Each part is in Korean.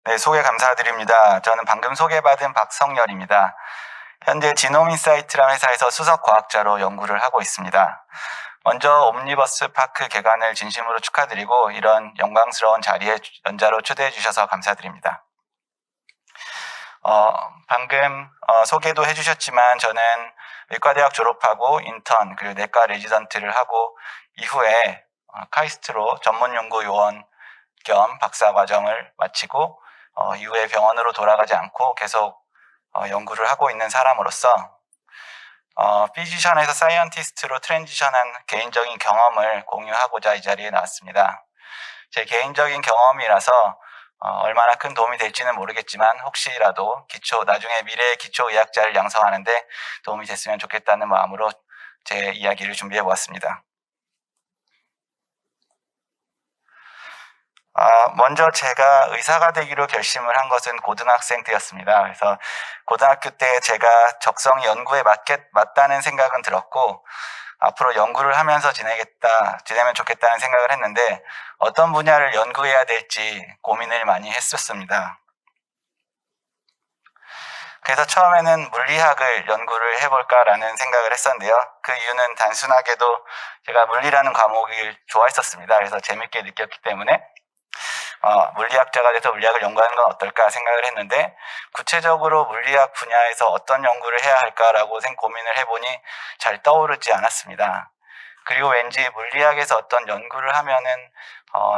네, 소개 감사드립니다. 저는 방금 소개받은 박성열입니다. 현재 지노민사이트라는 회사에서 수석과학자로 연구를 하고 있습니다. 먼저 옴니버스 파크 개관을 진심으로 축하드리고 이런 영광스러운 자리에 연자로 초대해 주셔서 감사드립니다. 방금 소개도 해주셨지만 저는 의과대학 졸업하고 인턴 그리고 내과 레지던트를 하고 이후에 카이스트로 전문연구요원 겸 박사과정을 마치고 이후에 병원으로 돌아가지 않고 계속 연구를 하고 있는 사람으로서 피지션에서 사이언티스트로 트랜지션한 개인적인 경험을 공유하고자 이 자리에 나왔습니다. 제 개인적인 경험이라서 얼마나 큰 도움이 될지는 모르겠지만 혹시라도 나중에 미래의 기초의학자를 양성하는데 도움이 됐으면 좋겠다는 마음으로 제 이야기를 준비해 보았습니다. 먼저 제가 의사가 되기로 결심을 한 것은 고등학생 때였습니다. 그래서 고등학교 때 제가 적성이 연구에 맞다는 생각은 들었고 앞으로 연구를 하면서 지내면 좋겠다는 생각을 했는데 어떤 분야를 연구해야 될지 고민을 많이 했었습니다. 그래서 처음에는 물리학을 연구를 해볼까라는 생각을 했었는데요. 그 이유는 단순하게도 제가 물리라는 과목을 좋아했었습니다. 그래서 재밌게 느꼈기 때문에 물리학자가 돼서 물리학을 연구하는 건 어떨까 생각을 했는데 구체적으로 물리학 분야에서 어떤 연구를 해야 할까라고 고민을 해보니 잘 떠오르지 않았습니다. 그리고 왠지 물리학에서 어떤 연구를 하면은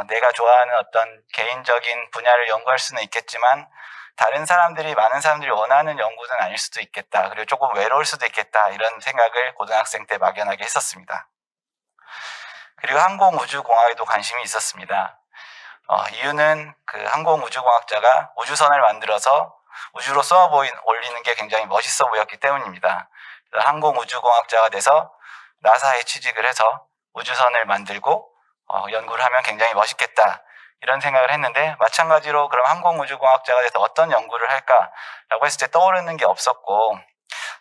내가 좋아하는 어떤 개인적인 분야를 연구할 수는 있겠지만 많은 사람들이 원하는 연구는 아닐 수도 있겠다. 그리고 조금 외로울 수도 있겠다. 이런 생각을 고등학생 때 막연하게 했었습니다. 그리고 항공우주공학에도 관심이 있었습니다. 이유는 그 항공우주공학자가 우주선을 만들어서 우주로 올리는 게 굉장히 멋있어 보였기 때문입니다. 항공우주공학자가 돼서 나사에 취직을 해서 우주선을 만들고 연구를 하면 굉장히 멋있겠다 이런 생각을 했는데 마찬가지로 그럼 항공우주공학자가 돼서 어떤 연구를 할까라고 했을 때 떠오르는 게 없었고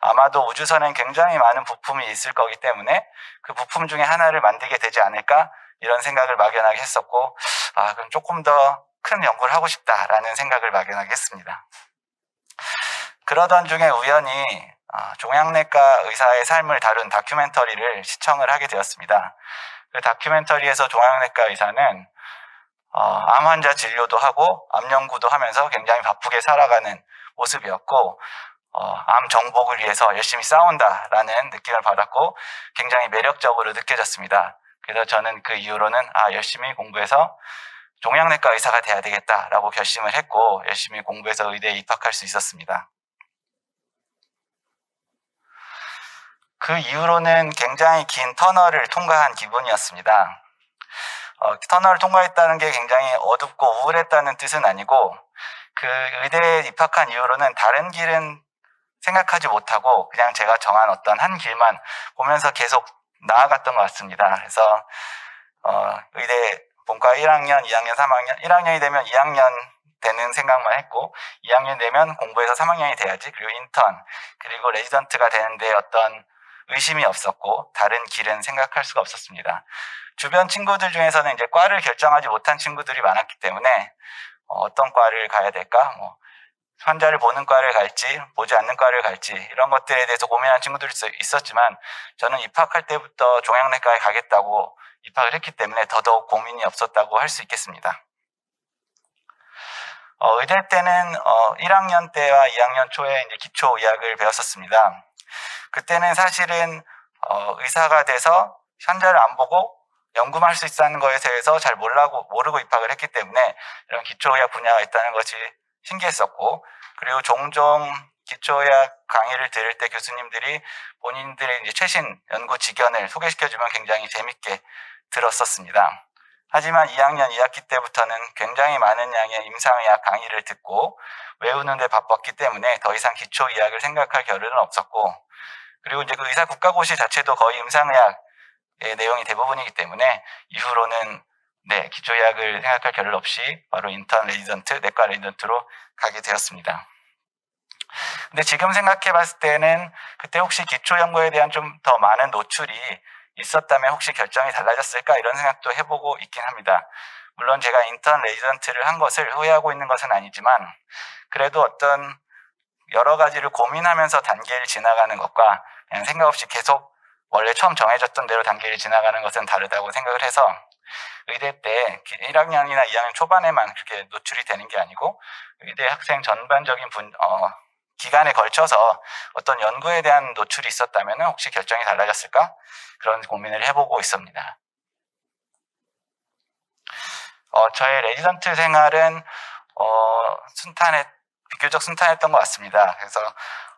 아마도 우주선엔 굉장히 많은 부품이 있을 거기 때문에 그 부품 중에 하나를 만들게 되지 않을까 이런 생각을 막연하게 했었고 그럼 조금 더 큰 연구를 하고 싶다라는 생각을 막연하게 했습니다. 그러던 중에 우연히 종양내과 의사의 삶을 다룬 다큐멘터리를 시청을 하게 되었습니다. 그 다큐멘터리에서 종양내과 의사는 암 환자 진료도 하고 암 연구도 하면서 굉장히 바쁘게 살아가는 모습이었고 암 정복을 위해서 열심히 싸운다라는 느낌을 받았고 굉장히 매력적으로 느껴졌습니다. 그래서 저는 그 이후로는 열심히 공부해서 종양내과 의사가 돼야 되겠다라고 결심을 했고 열심히 공부해서 의대에 입학할 수 있었습니다. 그 이후로는 굉장히 긴 터널을 통과한 기분이었습니다. 터널을 통과했다는 게 굉장히 어둡고 우울했다는 뜻은 아니고 그 의대에 입학한 이후로는 다른 길은 생각하지 못하고 그냥 제가 정한 어떤 한 길만 보면서 계속 나아갔던 것 같습니다. 그래서 의대 본과 1학년, 2학년, 3학년, 1학년이 되면 2학년 되는 생각만 했고 2학년 되면 공부해서 3학년이 돼야지 그리고 인턴 그리고 레지던트가 되는데 어떤 의심이 없었고 다른 길은 생각할 수가 없었습니다. 주변 친구들 중에서는 이제 과를 결정하지 못한 친구들이 많았기 때문에 어떤 과를 가야 될까 환자를 보는 과를 갈지 보지 않는 과를 갈지 이런 것들에 대해서 고민하는 친구들이 있었지만 저는 입학할 때부터 종양내과에 가겠다고 입학을 했기 때문에 더더욱 고민이 없었다고 할 수 있겠습니다. 의대 때는 1학년 때와 2학년 초에 이제 기초의학을 배웠었습니다. 그때는 사실은 의사가 돼서 환자를 안 보고 연구만 할 수 있다는 것에 대해서 잘 모르고 입학을 했기 때문에 이런 기초의학 분야가 있다는 것이 신기했었고 그리고 종종 기초의학 강의를 들을 때 교수님들이 본인들의 이제 최신 연구 지견을 소개시켜주면 굉장히 재밌게 들었었습니다. 하지만 2학년 2학기 때부터는 굉장히 많은 양의 임상의학 강의를 듣고 외우는 데 바빴기 때문에 더 이상 기초의학을 생각할 겨를은 없었고 그리고 이제 그 의사 국가고시 자체도 거의 임상의학의 내용이 대부분이기 때문에 이후로는 기초의학을 생각할 겨를 없이 바로 인턴 레지던트, 내과 레지던트로 가게 되었습니다. 근데 지금 생각해 봤을 때는 그때 혹시 기초연구에 대한 좀 더 많은 노출이 있었다면 혹시 결정이 달라졌을까 이런 생각도 해보고 있긴 합니다. 물론 제가 인턴 레지던트를 한 것을 후회하고 있는 것은 아니지만 그래도 어떤 여러 가지를 고민하면서 단계를 지나가는 것과 그냥 생각 없이 계속 원래 처음 정해졌던 대로 단계를 지나가는 것은 다르다고 생각을 해서 의대 때 1학년이나 2학년 초반에만 그렇게 노출이 되는 게 아니고 의대 학생 전반적인 기간에 걸쳐서 어떤 연구에 대한 노출이 있었다면 혹시 결정이 달라졌을까? 그런 고민을 해보고 있습니다. 저의 레지던트 생활은 비교적 순탄했던 것 같습니다. 그래서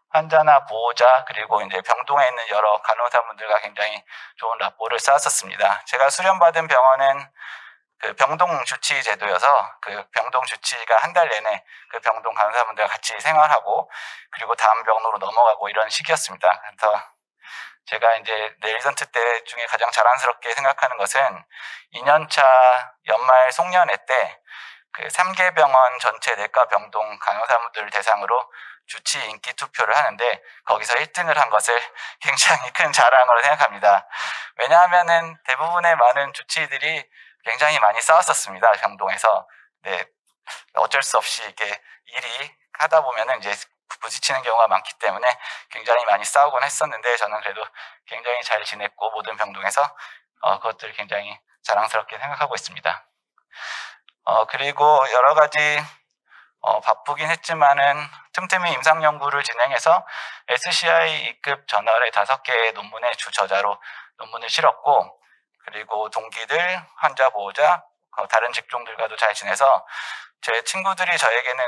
환자나 보호자 그리고 이제 병동에 있는 여러 간호사분들과 굉장히 좋은 라포를 쌓았었습니다. 제가 수련받은 병원은 그 병동 주치 제도여서 그 병동 주치가 한 달 내내 그 병동 간호사분들과 같이 생활하고 그리고 다음 병동으로 넘어가고 이런 식이었습니다. 그래서 제가 이제 레지던트 때 중에 가장 자랑스럽게 생각하는 것은 2년차 연말 송년회 때 그 3개 병원 전체 내과 병동 간호사분들을 대상으로 주치 인기 투표를 하는데 거기서 1등을 한 것을 굉장히 큰 자랑으로 생각합니다. 왜냐하면은 대부분의 많은 주치의들이 굉장히 많이 싸웠었습니다. 병동에서. 네, 어쩔 수 없이 이게 일이 하다 보면은 이제 부딪히는 경우가 많기 때문에 굉장히 많이 싸우곤 했었는데 저는 그래도 굉장히 잘 지냈고 모든 병동에서 그것들을 굉장히 자랑스럽게 생각하고 있습니다. 그리고 여러 가지 바쁘긴 했지만은 틈틈이 임상 연구를 진행해서 SCI2급 저널의 5개의 논문의 주저자로 논문을 실었고 그리고 동기들, 환자 보호자, 다른 직종들과도 잘 지내서 제 친구들이 저에게는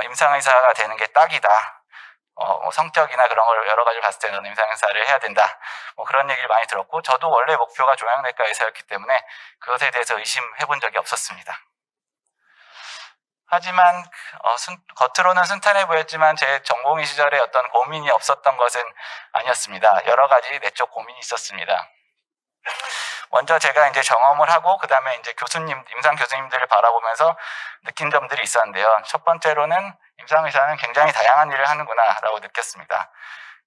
임상의사가 되는 게 딱이다. 성격이나 그런 걸 여러 가지 봤을 때 너는 임상의사를 해야 된다. 그런 얘기를 많이 들었고 저도 원래 목표가 종양내과 의사였기 때문에 그것에 대해서 의심해 본 적이 없었습니다. 하지만 겉으로는 순탄해 보였지만 제 전공의 시절에 어떤 고민이 없었던 것은 아니었습니다. 여러 가지 내적 고민이 있었습니다. 먼저 제가 이제 경험을 하고 그 다음에 이제 임상 교수님들을 바라보면서 느낀 점들이 있었는데요. 첫 번째로는 임상의사는 굉장히 다양한 일을 하는구나라고 느꼈습니다.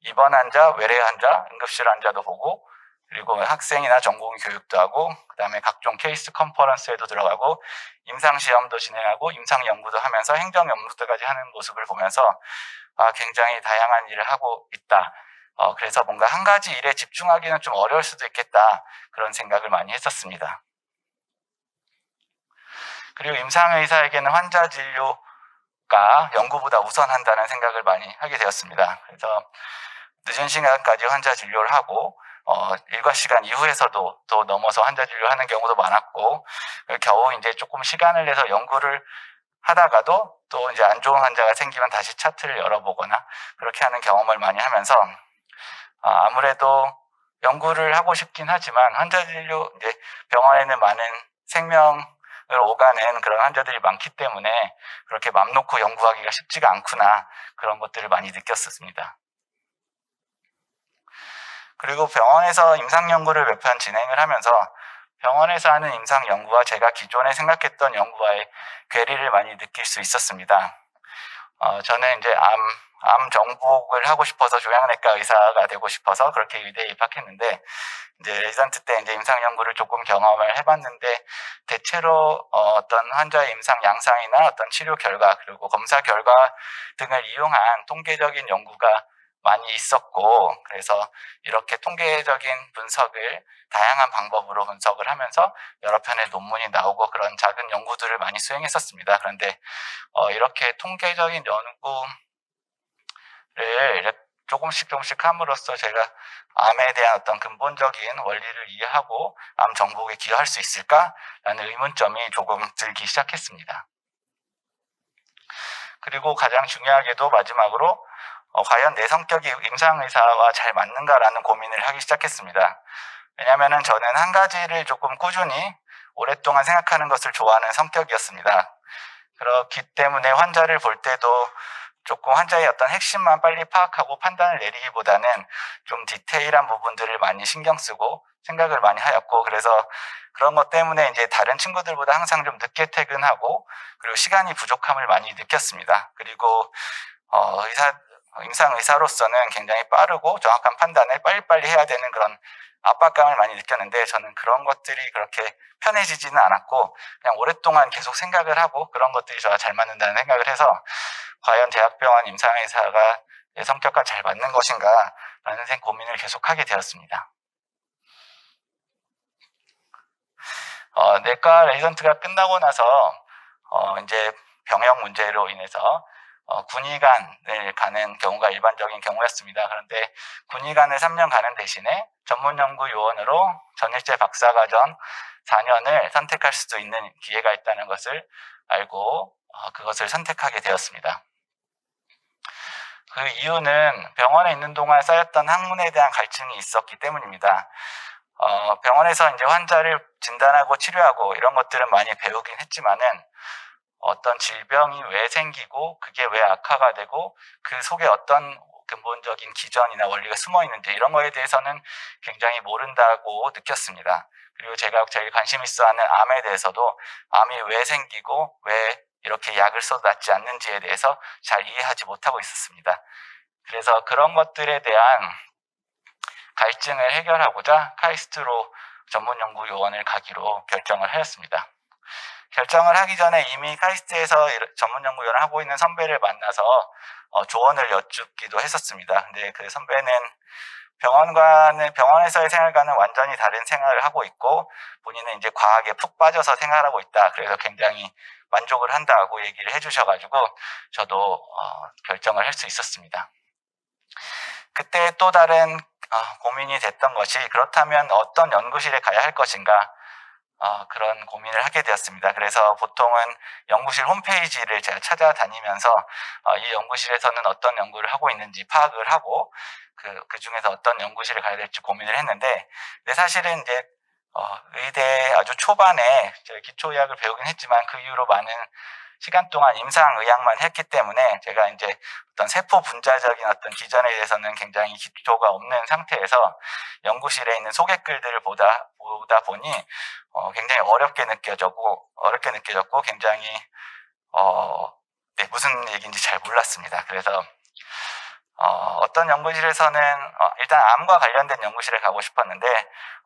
입원 환자, 외래 환자, 응급실 환자도 보고 그리고 학생이나 전공의 교육도 하고 그 다음에 각종 케이스 컨퍼런스에도 들어가고 임상시험도 진행하고 임상연구도 하면서 행정연구까지 하는 모습을 보면서 굉장히 다양한 일을 하고 있다. 그래서 뭔가 한 가지 일에 집중하기는 좀 어려울 수도 있겠다. 그런 생각을 많이 했었습니다. 그리고 임상의사에게는 환자 진료가 연구보다 우선한다는 생각을 많이 하게 되었습니다. 그래서 늦은 시간까지 환자 진료를 하고 일과 시간 이후에서도 또 넘어서 환자 진료하는 경우도 많았고 겨우 이제 조금 시간을 내서 연구를 하다가도 또 이제 안 좋은 환자가 생기면 다시 차트를 열어보거나 그렇게 하는 경험을 많이 하면서 아무래도 연구를 하고 싶긴 하지만 환자 진료 이제 병원에는 많은 생명을 오가는 그런 환자들이 많기 때문에 그렇게 맘 놓고 연구하기가 쉽지가 않구나 그런 것들을 많이 느꼈었습니다. 그리고 병원에서 임상연구를 몇 편 진행을 하면서 병원에서 하는 임상연구와 제가 기존에 생각했던 연구와의 괴리를 많이 느낄 수 있었습니다. 저는 이제 암 정복을 하고 싶어서 종양내과 의사가 되고 싶어서 그렇게 의대에 입학했는데 이제 레지던트 때 이제 임상 연구를 조금 경험을 해봤는데 대체로 어떤 환자의 임상 양상이나 어떤 치료 결과 그리고 검사 결과 등을 이용한 통계적인 연구가 많이 있었고 그래서 이렇게 통계적인 분석을 다양한 방법으로 분석을 하면서 여러 편의 논문이 나오고 그런 작은 연구들을 많이 수행했었습니다. 그런데 이렇게 통계적인 연구를 조금씩 함으로써 제가 암에 대한 어떤 근본적인 원리를 이해하고 암 정복에 기여할 수 있을까라는 의문점이 조금 들기 시작했습니다. 그리고 가장 중요하게도 마지막으로 과연 내 성격이 임상의사와 잘 맞는가라는 고민을 하기 시작했습니다. 왜냐하면 저는 한 가지를 조금 꾸준히 오랫동안 생각하는 것을 좋아하는 성격이었습니다. 그렇기 때문에 환자를 볼 때도 조금 환자의 어떤 핵심만 빨리 파악하고 판단을 내리기보다는 좀 디테일한 부분들을 많이 신경 쓰고 생각을 많이 하였고 그래서 그런 것 때문에 이제 다른 친구들보다 항상 좀 늦게 퇴근하고 그리고 시간이 부족함을 많이 느꼈습니다. 그리고 임상의사로서는 굉장히 빠르고 정확한 판단을 빨리빨리 해야 되는 그런 압박감을 많이 느꼈는데 저는 그런 것들이 그렇게 편해지지는 않았고 그냥 오랫동안 계속 생각을 하고 그런 것들이 저와 잘 맞는다는 생각을 해서 과연 대학병원 임상의사가 내 성격과 잘 맞는 것인가 라는 고민을 계속하게 되었습니다. 내과 레지던트가 끝나고 나서 이제 병역 문제로 인해서 군의관을 가는 경우가 일반적인 경우였습니다. 그런데 군의관을 3년 가는 대신에 전문연구요원으로 전일제 박사과정 4년을 선택할 수도 있는 기회가 있다는 것을 알고 그것을 선택하게 되었습니다. 그 이유는 병원에 있는 동안 쌓였던 학문에 대한 갈증이 있었기 때문입니다. 병원에서 이제 환자를 진단하고 치료하고 이런 것들은 많이 배우긴 했지만은 어떤 질병이 왜 생기고 그게 왜 악화가 되고 그 속에 어떤 근본적인 기전이나 원리가 숨어 있는지 이런 거에 대해서는 굉장히 모른다고 느꼈습니다. 그리고 제가 제일 관심 있어 하는 암에 대해서도 암이 왜 생기고 왜 이렇게 약을 써도 낫지 않는지에 대해서 잘 이해하지 못하고 있었습니다. 그래서 그런 것들에 대한 갈증을 해결하고자 카이스트로 전문연구요원을 가기로 결정을 하였습니다. 결정을 하기 전에 이미 카이스트에서 전문연구요원을 하고 있는 선배를 만나서 조언을 여쭙기도 했었습니다. 근데 그 선배는 병원에서의 생활과는 완전히 다른 생활을 하고 있고 본인은 이제 과학에 푹 빠져서 생활하고 있다. 그래서 굉장히 만족을 한다고 얘기를 해주셔가지고 저도 결정을 할 수 있었습니다. 그때 또 다른 고민이 됐던 것이 그렇다면 어떤 연구실에 가야 할 것인가 그런 고민을 하게 되었습니다. 그래서 보통은 연구실 홈페이지를 제가 찾아다니면서 이 연구실에서는 어떤 연구를 하고 있는지 파악을 하고 그 중에서 어떤 연구실에 가야 될지 고민을 했는데 근데 사실은 이제 의대 아주 초반에 기초의학을 배우긴 했지만 그 이후로 많은 시간 동안 임상의학만 했기 때문에 제가 이제 어떤 세포 분자적인 어떤 기전에 대해서는 굉장히 기초가 없는 상태에서 연구실에 있는 소개글들을 보다 보니 굉장히 어렵게 느껴졌고 굉장히 무슨 얘기인지 잘 몰랐습니다. 그래서 어떤 연구실에서는 일단 암과 관련된 연구실에 가고 싶었는데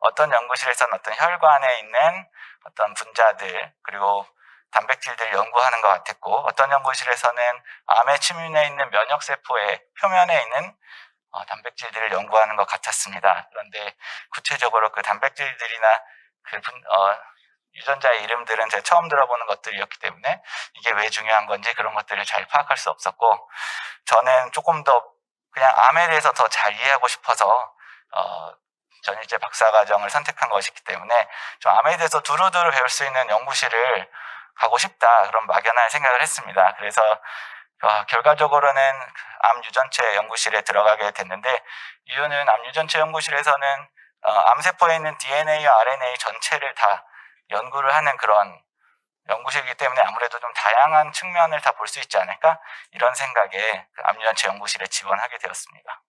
어떤 연구실에서는 어떤 혈관에 있는 어떤 분자들 그리고 단백질들을 연구하는 것 같았고 어떤 연구실에서는 암에 침입해 있는 면역세포의 표면에 있는 단백질들을 연구하는 것 같았습니다. 그런데 구체적으로 그 단백질들이나 유전자의 이름들은 제가 처음 들어보는 것들이었기 때문에 이게 왜 중요한 건지 그런 것들을 잘 파악할 수 없었고 저는 조금 더 그냥 암에 대해서 더 잘 이해하고 싶어서 전일제 박사과정을 선택한 것이기 때문에 좀 암에 대해서 두루두루 배울 수 있는 연구실을 가고 싶다 그런 막연한 생각을 했습니다. 그래서 결과적으로는 암 유전체 연구실에 들어가게 됐는데 이유는 암 유전체 연구실에서는 암세포에 있는 DNA와 RNA 전체를 다 연구를 하는 그런 연구실이기 때문에 아무래도 좀 다양한 측면을 다 볼 수 있지 않을까 이런 생각에 암 유전체 연구실에 지원하게 되었습니다.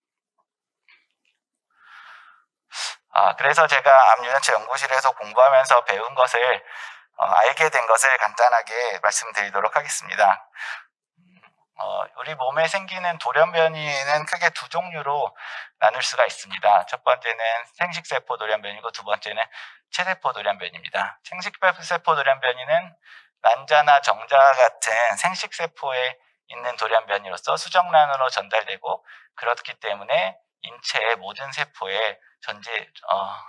그래서 제가 암 유전체 연구실에서 공부하면서 배운 것을 알게 된 것을 간단하게 말씀드리도록 하겠습니다. 우리 몸에 생기는 돌연변이는 크게 두 종류로 나눌 수가 있습니다. 첫 번째는 생식세포 돌연변이고 두 번째는 체세포 돌연변이입니다. 생식세포 돌연변이는 난자나 정자 같은 생식세포에 있는 돌연변이로서 수정란으로 전달되고 그렇기 때문에 인체의 모든 세포에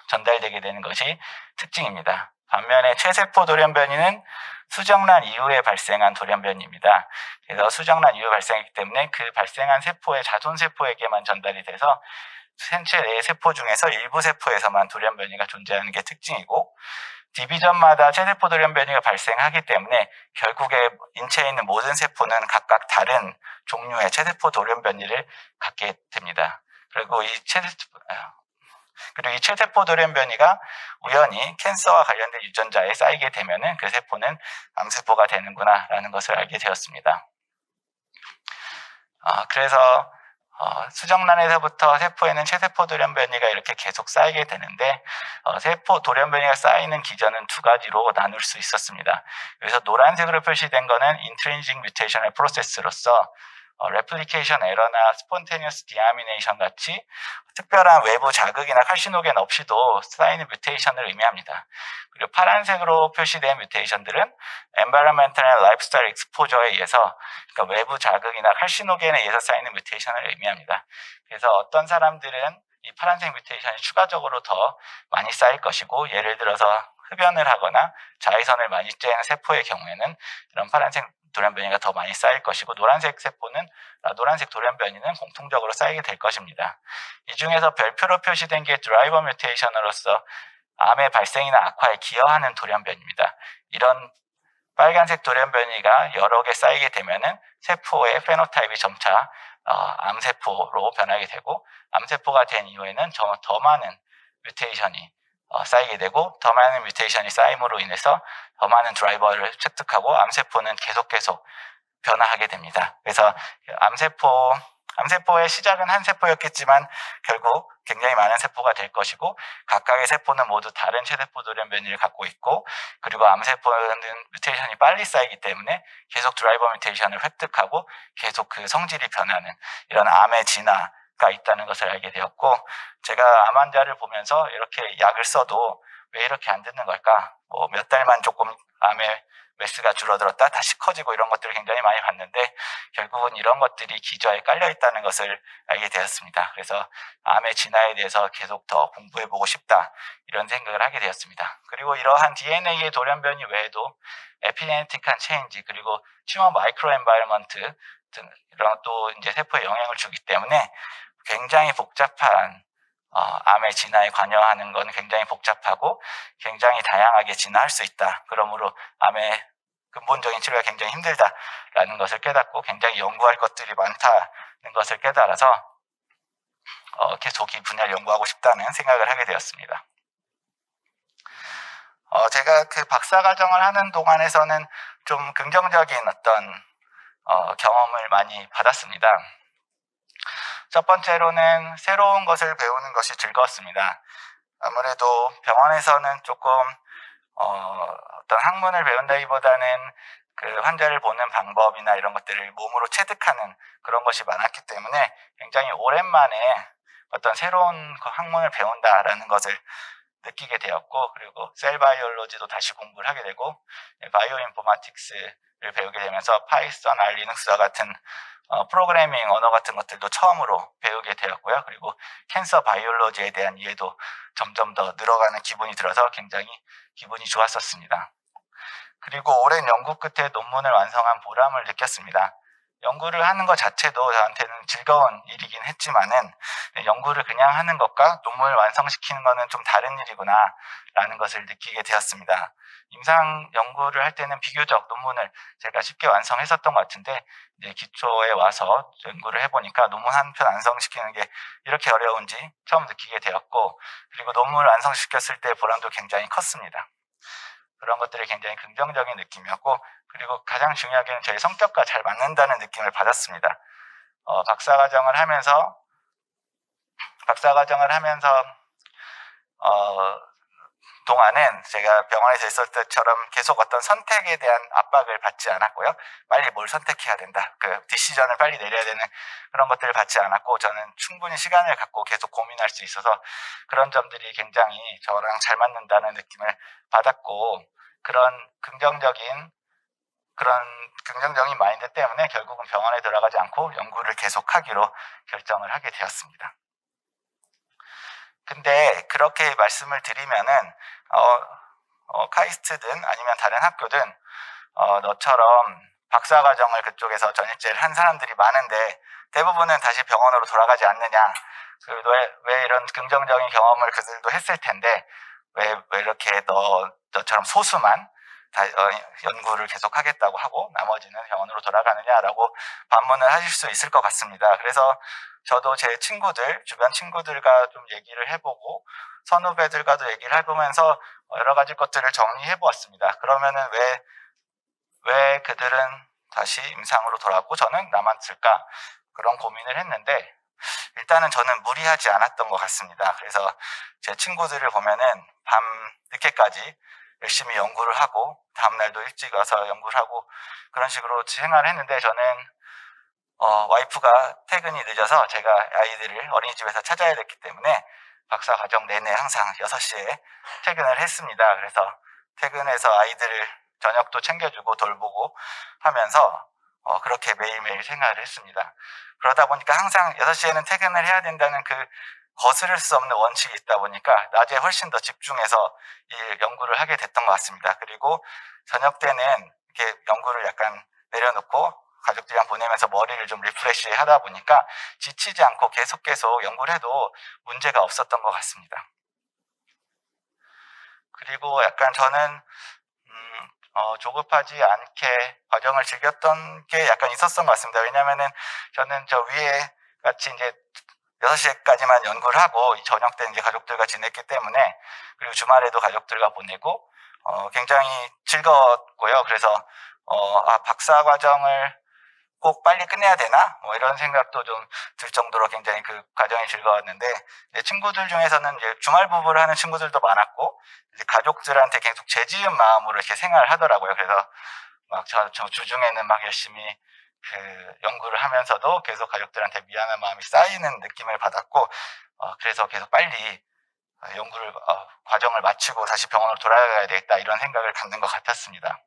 전달되게 되는 것이 특징입니다. 반면에 체세포 돌연변이는 수정란 이후에 발생한 돌연변이입니다. 그래서 수정란 이후에 발생했기 때문에 그 발생한 세포의 자손세포에게만 전달이 돼서 생체 내 세포 중에서 일부 세포에서만 돌연변이가 존재하는 게 특징이고 디비전마다 체세포 돌연변이가 발생하기 때문에 결국에 인체에 있는 모든 세포는 각각 다른 종류의 체세포 돌연변이를 갖게 됩니다. 그리고 이 체세포 돌연변이가 우연히 캔서와 관련된 유전자에 쌓이게 되면은 그 세포는 암세포가 되는구나 라는 것을 알게 되었습니다. 그래서 수정란에서부터 세포에는 체세포 돌연변이가 이렇게 계속 쌓이게 되는데 세포 돌연변이가 쌓이는 기전은 두 가지로 나눌 수 있었습니다. 그래서 노란색으로 표시된 거는 인트린식 뮤테이셔널 프로세스로서 레플리케이션 에러나 스폰테니어스 디아미네이션 같이 특별한 외부 자극이나 칼시노겐 없이도 쌓이는 뮤테이션을 의미합니다. 그리고 파란색으로 표시된 뮤테이션들은 environmental and lifestyle exposure에 의해서, 그러니까 외부 자극이나 칼시노겐에 의해서 쌓이는 뮤테이션을 의미합니다. 그래서 어떤 사람들은 이 파란색 뮤테이션이 추가적으로 더 많이 쌓일 것이고, 예를 들어서 흡연을 하거나 자외선을 많이 쬐는 세포의 경우에는 이런 파란색 돌연변이가 더 많이 쌓일 것이고, 노란색 돌연변이는 공통적으로 쌓이게 될 것입니다. 이 중에서 별표로 표시된 게 드라이버 뮤테이션으로서 암의 발생이나 악화에 기여하는 돌연변입니다. 이런 빨간색 돌연변이가 여러 개 쌓이게 되면은 세포의 페노타입이 점차 암세포로 변하게 되고, 암세포가 된 이후에는 더 많은 뮤테이션이 쌓이게 되고, 더 많은 뮤테이션이 쌓임으로 인해서 더 많은 드라이버를 획득하고 암세포는 계속 변화하게 됩니다. 그래서 암세포의 시작은 한 세포였겠지만 결국 굉장히 많은 세포가 될 것이고, 각각의 세포는 모두 다른 체세포 돌연변이를 갖고 있고, 그리고 암세포는 뮤테이션이 빨리 쌓이기 때문에 계속 드라이버 뮤테이션을 획득하고 계속 그 성질이 변하는 이런 암의 진화가 있다는 것을 알게 되었고, 제가 암 환자를 보면서 이렇게 약을 써도 왜 이렇게 안 듣는 걸까? 몇 달만 조금 암의 매스가 줄어들었다 다시 커지고 이런 것들을 굉장히 많이 봤는데, 결국은 이런 것들이 기저에 깔려 있다는 것을 알게 되었습니다. 그래서 암의 진화에 대해서 계속 더 공부해보고 싶다, 이런 생각을 하게 되었습니다. 그리고 이러한 DNA의 돌연변이 외에도 에피제네틱한 체인지, 그리고 튜머 마이크로 엔바이러먼트 등 이런 또 이제 세포에 영향을 주기 때문에 굉장히 복잡한 암의 진화에 관여하는 건 굉장히 복잡하고 굉장히 다양하게 진화할 수 있다. 그러므로 암의 근본적인 치료가 굉장히 힘들다라는 것을 깨닫고 굉장히 연구할 것들이 많다는 것을 깨달아서 계속 이 분야를 연구하고 싶다는 생각을 하게 되었습니다. 제가 그 박사과정을 하는 동안에서는 좀 긍정적인 어떤 경험을 많이 받았습니다. 첫 번째로는 새로운 것을 배우는 것이 즐거웠습니다. 아무래도 병원에서는 조금 어떤 학문을 배운다기보다는 그 환자를 보는 방법이나 이런 것들을 몸으로 체득하는 그런 것이 많았기 때문에 굉장히 오랜만에 어떤 새로운 학문을 배운다라는 것을 느끼게 되었고, 그리고 셀 바이올로지도 다시 공부를 하게 되고, 바이오 인포마틱스를 배우게 되면서 파이썬, R, 리눅스와 같은 프로그래밍 언어 같은 것들도 처음으로 배우게 되었고요. 그리고 캔서 바이올로지에 대한 이해도 점점 더 늘어가는 기분이 들어서 굉장히 기분이 좋았었습니다. 그리고 오랜 연구 끝에 논문을 완성한 보람을 느꼈습니다. 연구를 하는 것 자체도 저한테는 즐거운 일이긴 했지만은, 연구를 그냥 하는 것과 논문을 완성시키는 것은 좀 다른 일이구나 라는 것을 느끼게 되었습니다. 임상 연구를 할 때는 비교적 논문을 제가 쉽게 완성했었던 것 같은데, 이제 기초에 와서 연구를 해보니까 논문 한 편 완성시키는 게 이렇게 어려운지 처음 느끼게 되었고, 그리고 논문을 완성시켰을 때 보람도 굉장히 컸습니다. 그런 것들이 굉장히 긍정적인 느낌이었고, 그리고 가장 중요하게는 저희 성격과 잘 맞는다는 느낌을 받았습니다. 박사과정을 하면서 동안은 제가 병원에서 있을 때처럼 계속 어떤 선택에 대한 압박을 받지 않았고요. 빨리 뭘 선택해야 된다, 그 디시전을 빨리 내려야 되는 그런 것들을 받지 않았고, 저는 충분히 시간을 갖고 계속 고민할 수 있어서 그런 점들이 굉장히 저랑 잘 맞는다는 느낌을 받았고, 그런 긍정적인 마인드 때문에 결국은 병원에 들어가지 않고 연구를 계속하기로 결정을 하게 되었습니다. 근데 그렇게 말씀을 드리면은 카이스트든 아니면 다른 학교든 너처럼 박사과정을 그쪽에서 전입제를 한 사람들이 많은데 대부분은 다시 병원으로 돌아가지 않느냐, 왜 이런 긍정적인 경험을 그들도 했을 텐데 왜 이렇게 너처럼 소수만 연구를 계속 하겠다고 하고 나머지는 병원으로 돌아가느냐라고 반문을 하실 수 있을 것 같습니다. 그래서 저도 제 주변 친구들과 좀 얘기를 해보고 선후배들과도 얘기를 해보면서 여러 가지 것들을 정리해 보았습니다. 그러면은 왜 그들은 다시 임상으로 돌아가고 저는 남았을까, 그런 고민을 했는데, 일단은 저는 무리하지 않았던 것 같습니다. 그래서 제 친구들을 보면은 밤 늦게까지 열심히 연구를 하고 다음날도 일찍 와서 연구를 하고 그런 식으로 생활을 했는데, 저는 와이프가 퇴근이 늦어서 제가 아이들을 어린이집에서 찾아야 됐기 때문에 박사 과정 내내 항상 6시에 퇴근을 했습니다. 그래서 퇴근해서 아이들을 저녁도 챙겨주고 돌보고 하면서 그렇게 매일매일 생활을 했습니다. 그러다 보니까 항상 6시에는 퇴근을 해야 된다는 그 거스를 수 없는 원칙이 있다 보니까 낮에 훨씬 더 집중해서 이 연구를 하게 됐던 것 같습니다. 그리고 저녁 때는 이렇게 연구를 약간 내려놓고 가족들이랑 보내면서 머리를 좀 리프레시 하다 보니까 지치지 않고 계속 연구를 해도 문제가 없었던 것 같습니다. 그리고 약간 저는 조급하지 않게 과정을 즐겼던 게 약간 있었던 것 같습니다. 왜냐면은 저는 저 위에 같이 이제 6시까지만 연구를 하고 저녁 때 이제 가족들과 지냈기 때문에, 그리고 주말에도 가족들과 보내고 굉장히 즐거웠고요. 그래서 박사 과정을 꼭 빨리 끝내야 되나? 이런 생각도 좀 들 정도로 굉장히 그 과정이 즐거웠는데, 친구들 중에서는 이제 주말 부부를 하는 친구들도 많았고, 이제 가족들한테 계속 죄지은 마음으로 이렇게 생활을 하더라고요. 그래서 막 저 주중에는 막 열심히 그 연구를 하면서도 계속 가족들한테 미안한 마음이 쌓이는 느낌을 받았고, 그래서 계속 빨리 연구를, 과정을 마치고 다시 병원으로 돌아가야 되겠다, 이런 생각을 갖는 것 같았습니다.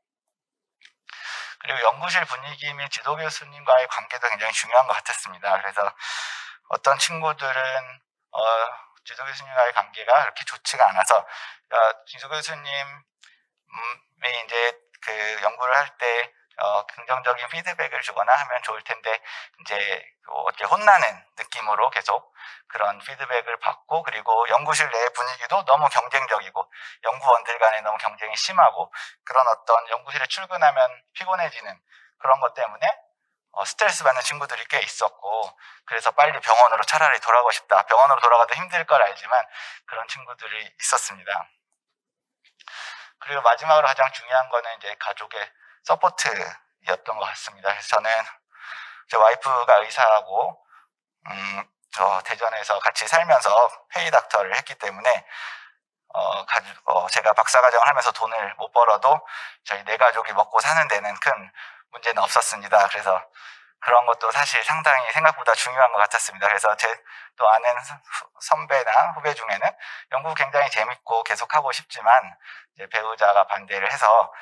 그리고 연구실 분위기 및 지도 교수님과의 관계도 굉장히 중요한 것 같았습니다. 그래서 어떤 친구들은 지도 교수님과의 관계가 그렇게 좋지가 않아서 지도 교수님이 이제 그 연구를 할 때 긍정적인 피드백을 주거나 하면 좋을 텐데, 이제 어떻게 혼나는 느낌으로 계속 그런 피드백을 받고, 그리고 연구실 내 분위기도 너무 경쟁적이고 연구원들 간에 너무 경쟁이 심하고, 그런 어떤 연구실에 출근하면 피곤해지는 그런 것 때문에 스트레스 받는 친구들이 꽤 있었고, 그래서 빨리 병원으로 차라리 돌아가고 싶다, 병원으로 돌아가도 힘들 걸 알지만 그런 친구들이 있었습니다. 그리고 마지막으로 가장 중요한 거는 이제 가족의 서포트였던 것 같습니다. 그래서 저는 제 와이프가 의사하고 저 대전에서 같이 살면서 페이 닥터를 했기 때문에 제가 박사 과정을 하면서 돈을 못 벌어도 저희 네 가족이 먹고 사는 데는 큰 문제는 없었습니다. 그래서 그런 것도 사실 상당히 생각보다 중요한 것 같았습니다. 그래서 제 또 아는 선배나 후배 중에는 연구 굉장히 재밌고 계속하고 싶지만 이제 배우자가 반대를 해서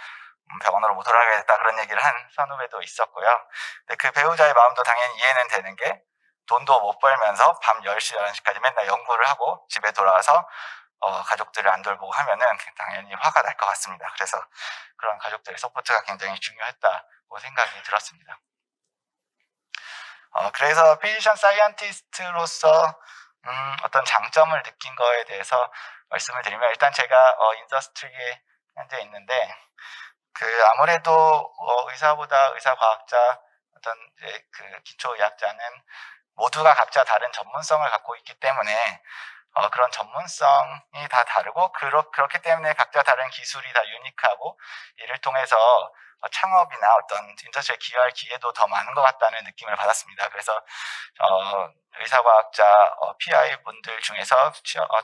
병원으로 못 돌아가겠다, 그런 얘기를 한 선후배도 있었고요. 근데 그 배우자의 마음도 당연히 이해는 되는 게, 돈도 못 벌면서 밤 10시, 11시까지 맨날 연구를 하고 집에 돌아와서 가족들을 안 돌보고 하면은 당연히 화가 날 것 같습니다. 그래서 그런 가족들의 서포트가 굉장히 중요했다고 생각이 들었습니다. 그래서 피지션 사이언티스트로서 어떤 장점을 느낀 거에 대해서 말씀을 드리면, 일단 제가 인더스트리에 현재 있는데, 아무래도 의사보다 의사과학자, 어떤 이제 그 기초의학자는 모두가 각자 다른 전문성을 갖고 있기 때문에 그런 전문성이 다 다르고, 그렇기 때문에 각자 다른 기술이 다 유니크하고, 이를 통해서 창업이나 어떤 인더스트리에 기여할 기회도 더 많은 것 같다는 느낌을 받았습니다. 그래서 의사과학자 PI 분들 중에서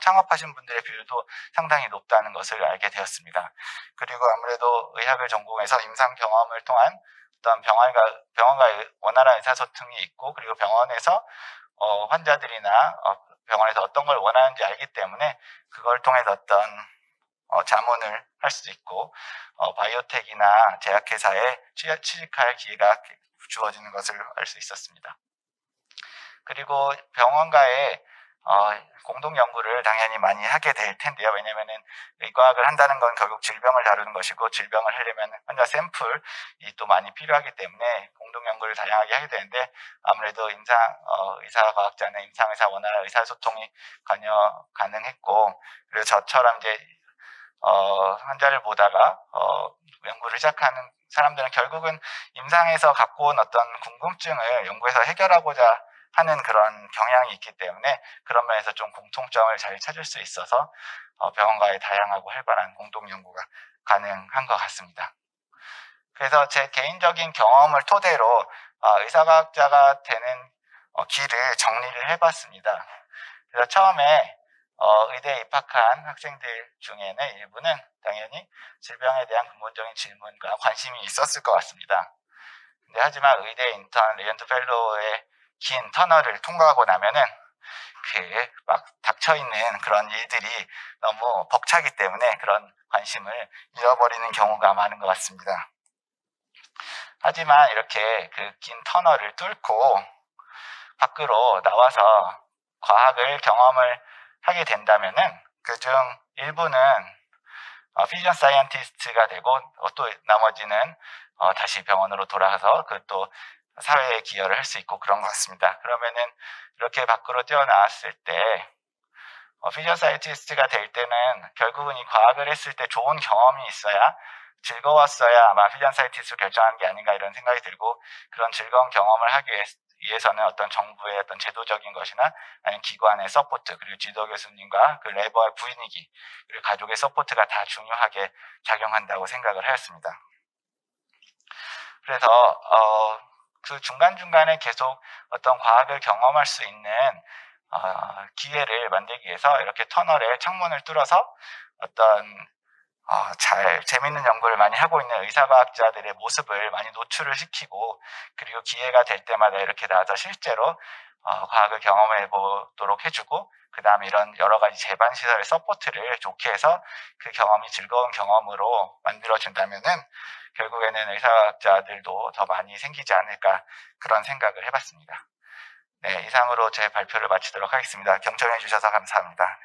창업하신 분들의 비율도 상당히 높다는 것을 알게 되었습니다. 그리고 아무래도 의학을 전공해서 임상 경험을 통한 어떤 병원과의 원활한 의사소통이 있고, 그리고 병원에서 환자들이나 병원에서 어떤 걸 원하는지 알기 때문에 그걸 통해서 어떤 자문을 할 수도 있고, 바이오텍이나 제약회사에 취직할 기회가 주어지는 것을 알 수 있었습니다. 그리고 병원과의 공동 연구를 당연히 많이 하게 될 텐데요. 왜냐면은 의과학을 한다는 건 결국 질병을 다루는 것이고, 질병을 하려면 환자 샘플이 또 많이 필요하기 때문에 공동 연구를 다양하게 하게 되는데, 아무래도 의사과학자는 임상의사 원활한 의사소통이 가능했고, 그리고 저처럼 이제 환자를 보다가 연구를 시작하는 사람들은 결국은 임상에서 갖고 온 어떤 궁금증을 연구에서 해결하고자 하는 그런 경향이 있기 때문에, 그런 면에서 좀 공통점을 잘 찾을 수 있어서 병원과의 다양하고 활발한 공동 연구가 가능한 것 같습니다. 그래서 제 개인적인 경험을 토대로 의사과학자가 되는 길을 정리를 해봤습니다. 그래서 처음에 의대에 입학한 학생들 중에는 일부는 당연히 질병에 대한 근본적인 질문과 관심이 있었을 것 같습니다. 근데 하지만 의대 인턴, 레전드 펠로우의 긴 터널을 통과하고 나면은 막 닥쳐있는 그런 일들이 너무 벅차기 때문에 그런 관심을 잃어버리는 경우가 많은 것 같습니다. 하지만 이렇게 그 긴 터널을 뚫고 밖으로 나와서 과학을 경험을 하게 된다면은 그중 일부는 피전 사이언티스트가 되고 또 나머지는 다시 병원으로 돌아가서 그 또 사회에 기여를 할 수 있고 그런 것 같습니다. 그러면은 이렇게 밖으로 뛰어나왔을 때 피전 사이언티스트가 될 때는 결국은 이 과학을 했을 때 좋은 경험이 있어야 즐거웠어야 아마 피전 사이언티스트로 결정한 게 아닌가 이런 생각이 들고, 그런 즐거운 경험을 하기 위해서는 어떤 정부의 어떤 제도적인 것이나 아니면 기관의 서포트, 그리고 지도 교수님과 그 래버의 분위기, 그리고 가족의 서포트가 다 중요하게 작용한다고 생각을 하였습니다. 그래서 그 중간중간에 계속 어떤 과학을 경험할 수 있는 기회를 만들기 위해서 이렇게 터널에 창문을 뚫어서 어떤 재밌는 연구를 많이 하고 있는 의사과학자들의 모습을 많이 노출을 시키고, 그리고 기회가 될 때마다 이렇게 나와서 실제로 과학을 경험해 보도록 해주고, 그 다음에 이런 여러 가지 재반시설의 서포트를 좋게 해서 그 경험이 즐거운 경험으로 만들어진다면은 결국에는 의사과학자들도 더 많이 생기지 않을까, 그런 생각을 해봤습니다. 네, 이상으로 제 발표를 마치도록 하겠습니다. 경청해 주셔서 감사합니다.